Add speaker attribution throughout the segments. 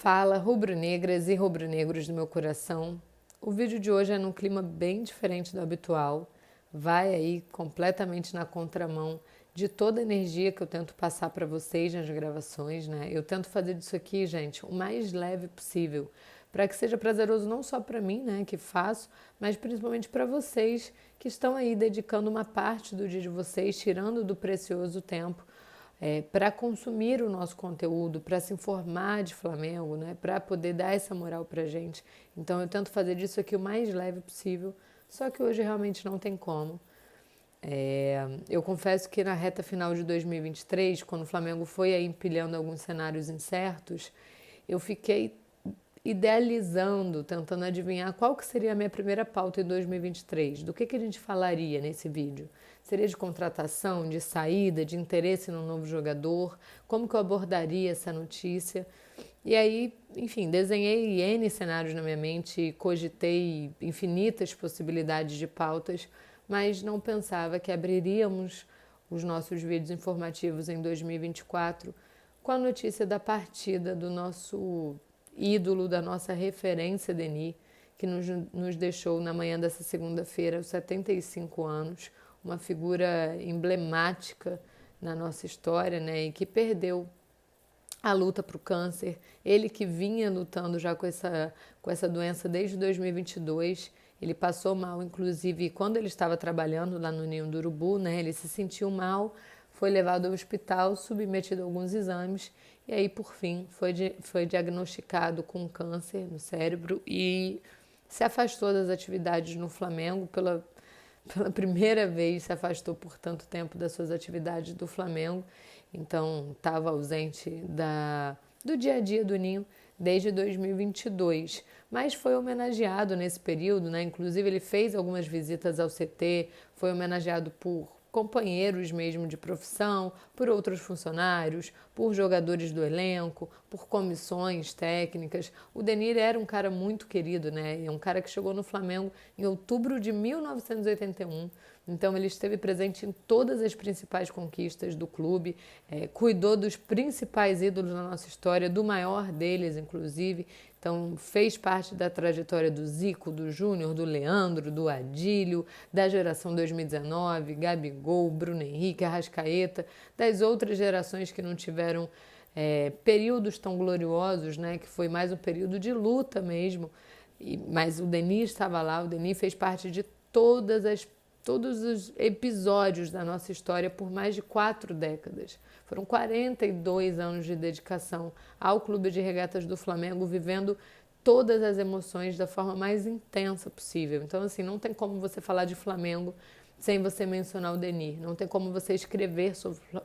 Speaker 1: Fala, rubro-negras e rubro-negros do meu coração. O vídeo de hoje é num clima bem diferente do habitual. Vai aí completamente na contramão de toda a energia que eu tento passar para vocês nas gravações, né? Eu tento fazer disso aqui, gente, o mais leve possível, para que seja prazeroso não só para mim, né, que faço, mas principalmente para vocês que estão aí dedicando uma parte do dia de vocês, tirando do precioso tempo para consumir o nosso conteúdo, para se informar de Flamengo, né, para poder dar essa moral para gente. Então eu tento fazer disso aqui o mais leve possível, só que hoje realmente não tem como. Eu confesso que na reta final de 2023, quando o Flamengo foi aí empilhando alguns cenários incertos, eu fiquei idealizando, tentando adivinhar qual que seria a minha primeira pauta em 2023. Do que a gente falaria nesse vídeo? Seria de contratação, de saída, de interesse no novo jogador? Como que eu abordaria essa notícia? E aí, enfim, desenhei N cenários na minha mente, cogitei infinitas possibilidades de pautas, mas não pensava que abriríamos os nossos vídeos informativos em 2024 com a notícia da partida do nosso ídolo, da nossa referência, Denis, que nos deixou na manhã dessa segunda-feira, aos 75 anos, uma figura emblemática na nossa história, né, e que perdeu a luta para o câncer. Ele que vinha lutando já com essa doença desde 2022, ele passou mal, inclusive, quando ele estava trabalhando lá no Ninho do Urubu, né, ele se sentiu mal, foi levado ao hospital, submetido a alguns exames, e aí, por fim, foi diagnosticado com câncer no cérebro e se afastou das atividades no Flamengo pela primeira vez, se afastou por tanto tempo das suas atividades do Flamengo, então estava ausente do dia a dia do Ninho desde 2022, mas foi homenageado nesse período, né? Inclusive ele fez algumas visitas ao CT, foi homenageado por companheiros mesmo de profissão, por outros funcionários, por jogadores do elenco, por comissões técnicas. O Denis era um cara muito querido, né? É um cara que chegou no Flamengo em outubro de 1981. Então ele esteve presente em todas as principais conquistas do clube, cuidou dos principais ídolos da nossa história, do maior deles, inclusive. Então, fez parte da trajetória do Zico, do Júnior, do Leandro, do Adílio, da geração 2019, Gabigol, Bruno Henrique, Arrascaeta, das outras gerações que não tiveram períodos tão gloriosos, né, que foi mais um período de luta mesmo. Mas o Denis estava lá, o Denis fez parte de todos os episódios da nossa história por mais de 4 décadas. Foram 42 anos de dedicação ao Clube de Regatas do Flamengo, vivendo todas as emoções da forma mais intensa possível. Então, assim, não tem como você falar de Flamengo sem você mencionar o Denis. Não tem como você escrever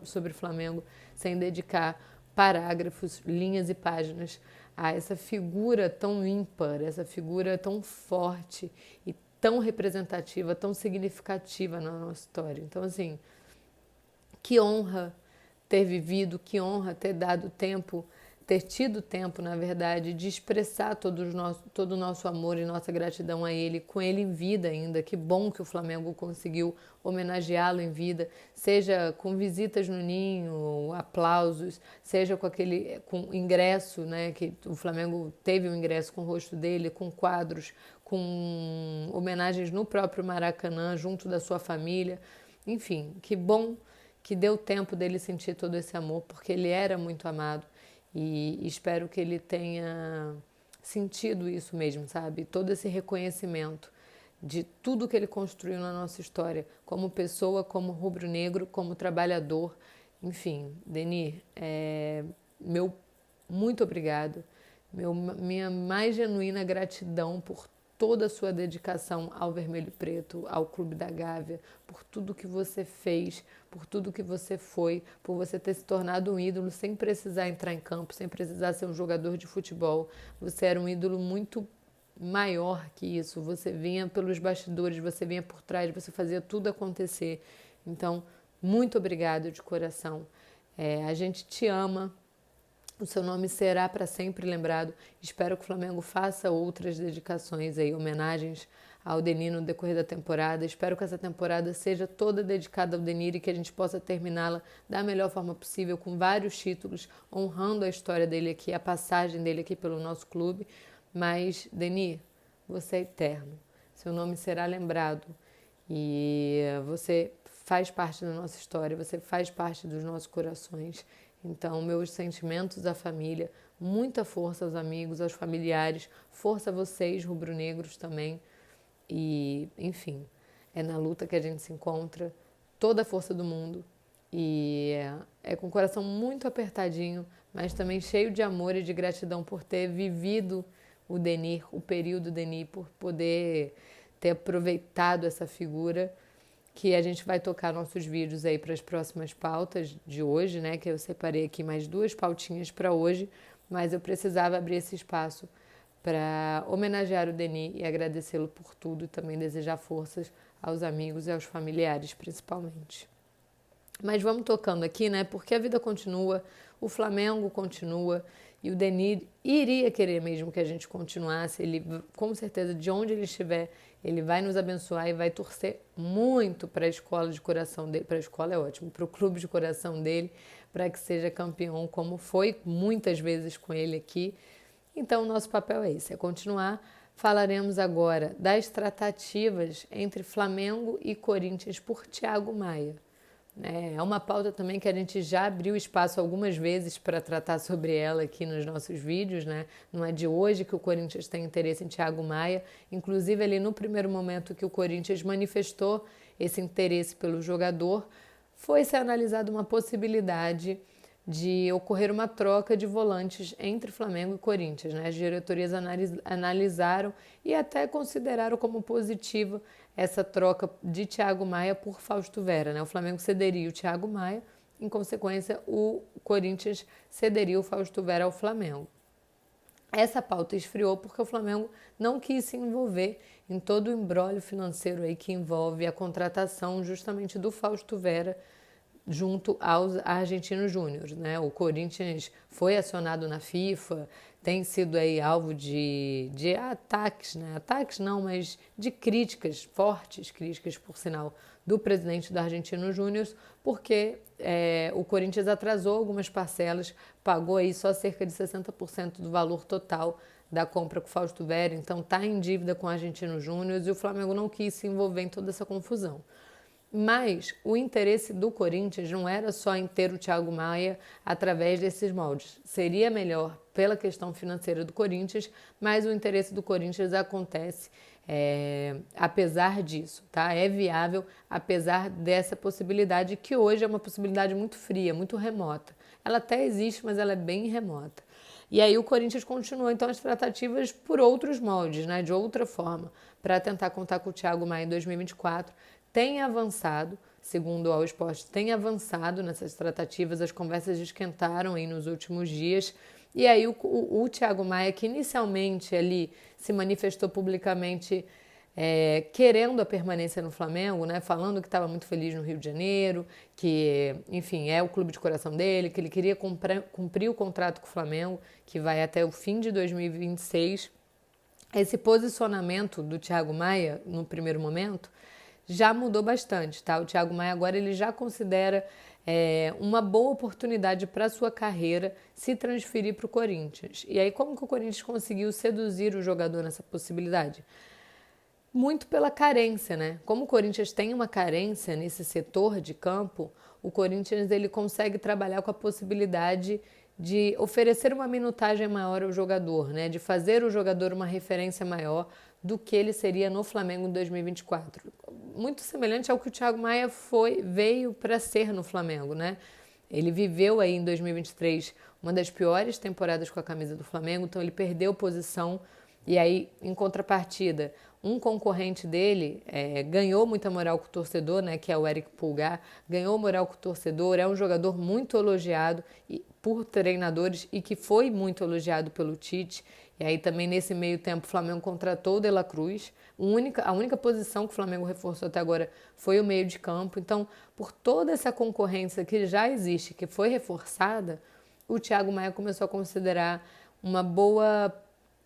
Speaker 1: sobre Flamengo sem dedicar parágrafos, linhas e páginas a essa figura tão ímpar, essa figura tão forte e tão representativa, tão significativa na nossa história. Então, assim, que honra ter vivido, que honra ter dado tempo, ter tido tempo, na verdade, de expressar todo o nosso amor e nossa gratidão a ele, com ele em vida ainda. Que bom que o Flamengo conseguiu homenageá-lo em vida, seja com visitas no Ninho, aplausos, seja com ingresso, né, que o Flamengo teve um ingresso com o rosto dele, com quadros, com homenagens no próprio Maracanã, junto da sua família. Enfim, que bom que deu tempo dele sentir todo esse amor, porque ele era muito amado e espero que ele tenha sentido isso mesmo, sabe? Todo esse reconhecimento de tudo que ele construiu na nossa história, como pessoa, como rubro-negro, como trabalhador. Enfim, Denis, meu muito obrigado, minha mais genuína gratidão por toda a sua dedicação ao Vermelho e Preto, ao Clube da Gávea, por tudo que você fez, por tudo que você foi, por você ter se tornado um ídolo sem precisar entrar em campo, sem precisar ser um jogador de futebol. Você era um ídolo muito maior que isso. Você vinha pelos bastidores, você vinha por trás, você fazia tudo acontecer. Então, muito obrigado de coração. A gente te ama. O seu nome será para sempre lembrado. Espero que o Flamengo faça outras dedicações aí, homenagens ao Denir no decorrer da temporada. Espero que essa temporada seja toda dedicada ao Denir e que a gente possa terminá-la da melhor forma possível, com vários títulos, honrando a história dele aqui, a passagem dele aqui pelo nosso clube. Mas, Denir, você é eterno. Seu nome será lembrado e você faz parte da nossa história, você faz parte dos nossos corações. Então, meus sentimentos à família, muita força aos amigos, aos familiares, força a vocês, rubro-negros também. E, enfim, é na luta que a gente se encontra, toda a força do mundo. E é com o coração muito apertadinho, mas também cheio de amor e de gratidão por ter vivido o Denir, o período Denir, por poder ter aproveitado essa figura, que a gente vai tocar nossos vídeos aí para as próximas pautas de hoje, né? Que eu separei aqui mais 2 pautinhas para hoje, mas eu precisava abrir esse espaço para homenagear o Denir e agradecê-lo por tudo e também desejar forças aos amigos e aos familiares, principalmente. Mas vamos tocando aqui, né? Porque a vida continua, o Flamengo continua e o Denir iria querer mesmo que a gente continuasse. Ele, com certeza, de onde ele estiver, ele vai nos abençoar e vai torcer muito para a escola de coração dele. Para a escola é ótimo, para o clube de coração dele, para que seja campeão, como foi muitas vezes com ele aqui. Então, o nosso papel é esse, é continuar. Falaremos agora das tratativas entre Flamengo e Corinthians por Thiago Maia. É uma pauta também que a gente já abriu espaço algumas vezes para tratar sobre ela aqui nos nossos vídeos, né? Não é de hoje que o Corinthians tem interesse em Thiago Maia. Inclusive, ali no primeiro momento que o Corinthians manifestou esse interesse pelo jogador, foi se analisada uma possibilidade de ocorrer uma troca de volantes entre Flamengo e Corinthians, né? As diretorias analisaram e até consideraram como positiva essa troca de Thiago Maia por Fausto Vera, né? O Flamengo cederia o Thiago Maia, em consequência o Corinthians cederia o Fausto Vera ao Flamengo. Essa pauta esfriou porque o Flamengo não quis se envolver em todo o imbróglio financeiro aí que envolve a contratação justamente do Fausto Vera junto aos Argentinos Júnior, né? O Corinthians foi acionado na FIFA, tem sido aí alvo de ataques, né? Ataques não, mas de críticas, fortes críticas, por sinal, do presidente do Argentinos Júnior, porque o Corinthians atrasou algumas parcelas, pagou aí só cerca de 60% do valor total da compra com o Fausto Vera, então está em dívida com o Argentinos Júnior e o Flamengo não quis se envolver em toda essa confusão. Mas o interesse do Corinthians não era só em ter o Thiago Maia através desses moldes. Seria melhor pela questão financeira do Corinthians, mas o interesse do Corinthians acontece apesar disso, tá? É viável apesar dessa possibilidade, que hoje é uma possibilidade muito fria, muito remota. Ela até existe, mas ela é bem remota. E aí o Corinthians continuou, então, as tratativas por outros moldes, né? De outra forma, para tentar contar com o Thiago Maia em 2024. Tem avançado, segundo o All Sport, tem avançado nessas tratativas, as conversas esquentaram aí nos últimos dias, e aí o Thiago Maia, que inicialmente ali se manifestou publicamente querendo a permanência no Flamengo, né, falando que estava muito feliz no Rio de Janeiro, que, enfim, é o clube de coração dele, que ele queria cumprir o contrato com o Flamengo, que vai até o fim de 2026. Esse posicionamento do Thiago Maia, no primeiro momento, já mudou bastante, tá? O Thiago Maia agora ele já considera uma boa oportunidade para a sua carreira se transferir para o Corinthians. E aí, como que o Corinthians conseguiu seduzir o jogador nessa possibilidade? Muito pela carência, né? Como o Corinthians tem uma carência nesse setor de campo, o Corinthians ele consegue trabalhar com a possibilidade de oferecer uma minutagem maior ao jogador, né? De fazer o jogador uma referência maior do que ele seria no Flamengo em 2024. Muito semelhante ao que o Thiago Maia veio para ser no Flamengo, né? Ele viveu aí em 2023 uma das piores temporadas com a camisa do Flamengo, então ele perdeu posição e aí, em contrapartida, um concorrente dele ganhou muita moral com o torcedor, né, que é o Eric Pulgar, ganhou moral com o torcedor, é um jogador muito elogiado por treinadores e que foi muito elogiado pelo Tite. E aí também nesse meio tempo o Flamengo contratou o De La Cruz. A única posição que o Flamengo reforçou até agora foi o meio de campo. Então, por toda essa concorrência que já existe, que foi reforçada, o Thiago Maia começou a considerar uma boa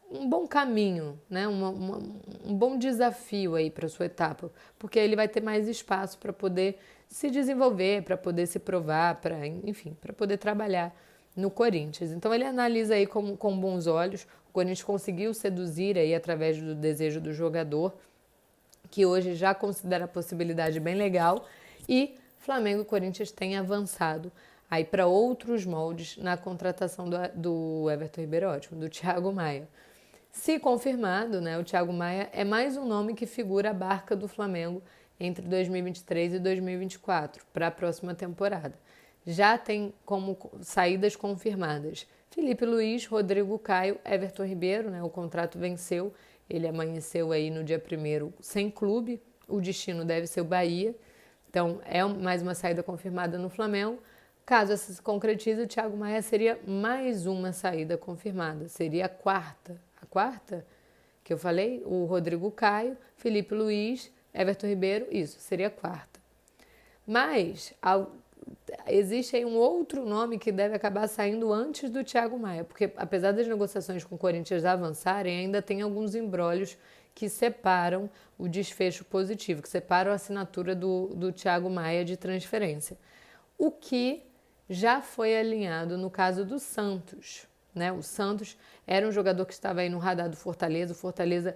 Speaker 1: um bom caminho, né? Um bom desafio aí para sua etapa, porque ele vai ter mais espaço para poder se desenvolver, para poder se provar, enfim, para poder trabalhar no Corinthians. Então ele analisa aí com bons olhos. O Corinthians conseguiu seduzir aí através do desejo do jogador, que hoje já considera a possibilidade bem legal, e Flamengo e Corinthians têm avançado aí para outros moldes na contratação do Everton Ribeiro, ótimo, do Thiago Maia. Se confirmado, né, o Thiago Maia é mais um nome que figura a barca do Flamengo entre 2023 e 2024 para a próxima temporada. Já tem como saídas confirmadas Felipe Luiz, Rodrigo Caio, Everton Ribeiro, né, o contrato venceu, ele amanheceu aí no dia 1º sem clube, o destino deve ser o Bahia, então é mais uma saída confirmada no Flamengo. Caso essa se concretize, o Thiago Maia seria mais uma saída confirmada, seria a quarta que eu falei, o Rodrigo Caio, Felipe Luiz, Everton Ribeiro, isso, seria a quarta. Mas existe aí um outro nome que deve acabar saindo antes do Thiago Maia, porque apesar das negociações com o Corinthians avançarem, ainda tem alguns embrólios que separam o desfecho positivo, que separam a assinatura do Thiago Maia de transferência. O que já foi alinhado no caso do Santos, né? O Santos era um jogador que estava aí no radar do Fortaleza, o Fortaleza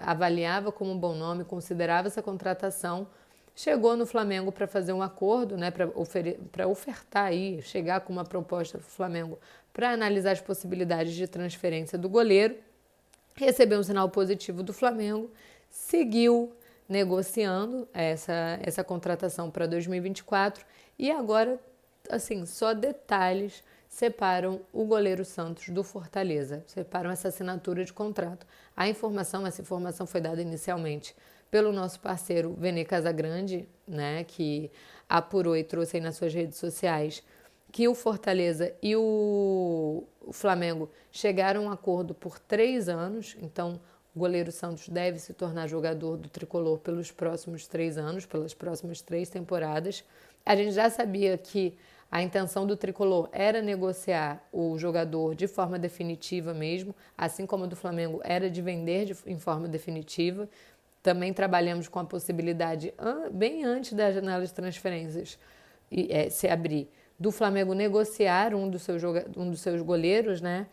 Speaker 1: avaliava como um bom nome, considerava essa contratação, chegou no Flamengo para fazer um acordo, né, para ofertar aí, chegar com uma proposta para o Flamengo para analisar as possibilidades de transferência do goleiro, recebeu um sinal positivo do Flamengo, seguiu negociando essa contratação para 2024 e agora, assim, só detalhes separam o goleiro Santos do Fortaleza, separam essa assinatura de contrato. Essa informação foi dada inicialmente pelo nosso parceiro Vene Casagrande, né, que apurou e trouxe aí nas suas redes sociais que o Fortaleza e o Flamengo chegaram a um acordo por 3 anos, então o goleiro Santos deve se tornar jogador do Tricolor pelos próximos 3 anos, pelas próximas 3 temporadas. A gente já sabia que a intenção do Tricolor era negociar o jogador de forma definitiva mesmo, assim como a do Flamengo era de vender em forma definitiva. Também trabalhamos com a possibilidade, bem antes da janela de transferências se abrir, do Flamengo negociar um dos seus goleiros, né?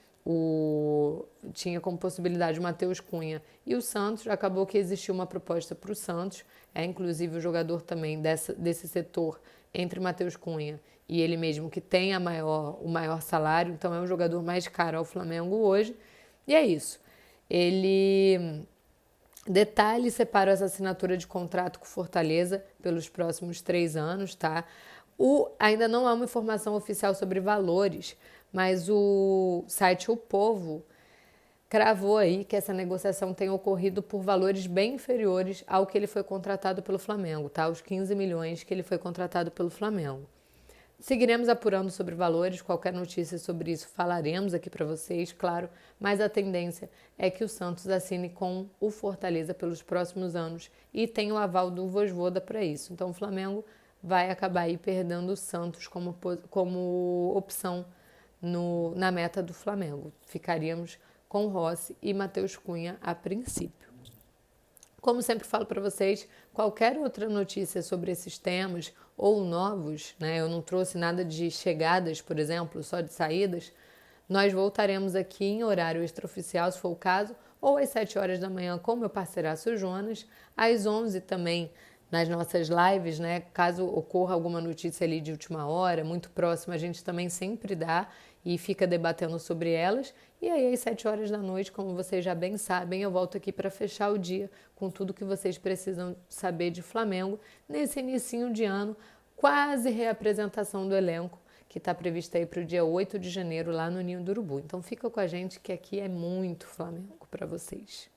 Speaker 1: Tinha como possibilidade o Matheus Cunha e o Santos. Acabou que existiu uma proposta para o Santos, inclusive o jogador também desse setor entre Matheus Cunha e ele mesmo, que tem o maior salário, então é o jogador mais caro ao Flamengo hoje. E é isso. Detalhes separam essa assinatura de contrato com Fortaleza pelos próximos 3 anos, tá? Ainda não há uma informação oficial sobre valores, mas o site O Povo cravou aí que essa negociação tem ocorrido por valores bem inferiores ao que ele foi contratado pelo Flamengo, tá? Os 15 milhões que ele foi contratado pelo Flamengo. Seguiremos apurando sobre valores, qualquer notícia sobre isso falaremos aqui para vocês, claro, mas a tendência é que o Santos assine com o Fortaleza pelos próximos anos e tem o aval do Vojvoda para isso. Então o Flamengo vai acabar aí perdendo o Santos como opção na meta do Flamengo. Ficaríamos com Rossi e Matheus Cunha a princípio. Como sempre falo para vocês, qualquer outra notícia sobre esses temas ou novos, né, eu não trouxe nada de chegadas, por exemplo, só de saídas, nós voltaremos aqui em horário extraoficial, se for o caso, ou às 7 horas da manhã com meu parceiraço Jonas, às 11 também nas nossas lives, né? Caso ocorra alguma notícia ali de última hora, muito próxima, a gente também sempre dá e fica debatendo sobre elas. E aí, às 7 horas da noite, como vocês já bem sabem, eu volto aqui para fechar o dia com tudo que vocês precisam saber de Flamengo nesse inicinho de ano, quase reapresentação do elenco, que está prevista aí para o dia 8 de janeiro lá no Ninho do Urubu. Então fica com a gente que aqui é muito Flamengo para vocês.